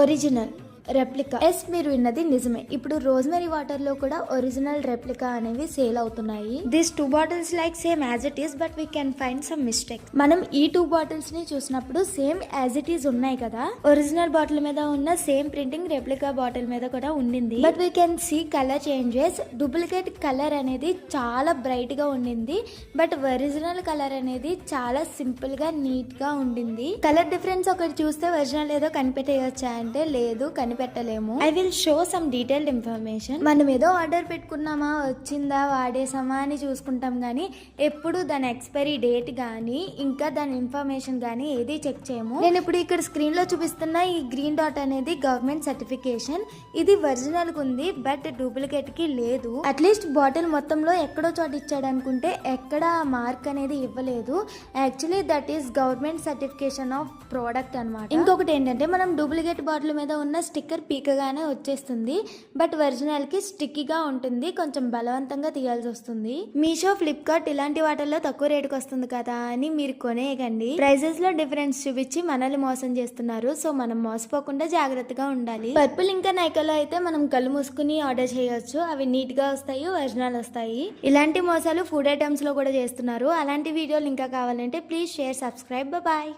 Original replica. Yes, మీరు విన్నది నిజమే. ఇప్పుడు రోజ్మెరీ వాటర్ లో కూడా ఒరిజినల్ రెప్లికా అనేవి సేల్ అవుతున్నాయి. This 2 bottles like same as it is, but we can find some mistakes. మనం ఈ 2 బాటిల్స్ ని చూసినప్పుడు సేమ్ యాజ్ ఇట్ ఈస్ ఉన్నాయి కదా. ఒరిజినల్ బాటిల్ మీద ఉన్న సేమ్ ప్రింటింగ్ రెప్లికా బాటిల్ మీద కూడా ఉండింది. But we can see colour changes. Duplicate colour అనేది చాలా బ్రైట్ గా ఉండింది, బట్ ఒరిజినల్ కలర్ అనేది చాలా సింపుల్ గా నీట్ గా ఉండింది. కలర్ డిఫరెన్స్ ఒకటి చూస్తే ఒరిజినల్ ఏదో కనిపెట్టేయచ్చా అంటే లేదు, పెట్టలేము. I will show some detailed information. మనం ఏదో ఆర్డర్ పెట్టుకున్నామా, వచ్చిందా, వాడేసామా అని చూసుకుంటాం గానీ ఎప్పుడు దాని ఎక్స్పైరీ డేట్ గానీ ఇంకా దాని ఇన్ఫర్మేషన్ గానీ ఏది చెక్ చేయము. నేను ఇప్పుడు ఇక్కడ స్క్రీన్ లో చూపిస్తున్న ఈ గ్రీన్ డాట్ అనేది గవర్నమెంట్ సర్టిఫికేషన్. ఇది ఒరిజినల్ కు ఉంది, బట్ డూప్లికేట్ కి లేదు. అట్లీస్ట్ బాటిల్ మొత్తంలో ఎక్కడో చోట ఇచ్చాడు అనుకుంటే ఎక్కడ మార్క్ అనేది ఇవ్వలేదు. Actually that is government certification of product అన్నమాట. ఇంకొకటి ఏంటంటే మనం డూప్లికేట్ బాటిల్ మీద ఉన్న స్టిక్కర్ పీకగానే వచ్చేస్తుంది, బట్ ఒరిజినల్ కి స్టిక్కీగా ఉంటుంది. కొంచెం బలవంతంగా తీయాల్సి వస్తుంది. మీషో, ఫ్లిప్కార్ట్ ఇలాంటి వాటిల్లో తక్కువ రేటుకి వస్తుంది కదా అని మీరు కొనేయకండి. ప్రైజెస్ లో డిఫరెన్స్ చూపించి మనల్ని మోసం చేస్తున్నారు. సో మనం మోసపోకుండా జాగ్రత్తగా ఉండాలి. పర్పుల్ ఇంకా నైకాలో అయితే మనం కళ్ళు మూసుకుని ఆర్డర్ చేయొచ్చు. అవి నీట్ గా వస్తాయి, ఒరిజినల్ వస్తాయి. ఇలాంటి మోసాలు ఫుడ్ ఐటమ్స్ లో కూడా చేస్తున్నారు. అలాంటి వీడియోలు ఇంకా కావాలంటే ప్లీజ్ షేర్, సబ్స్క్రైబ్. బాయ్.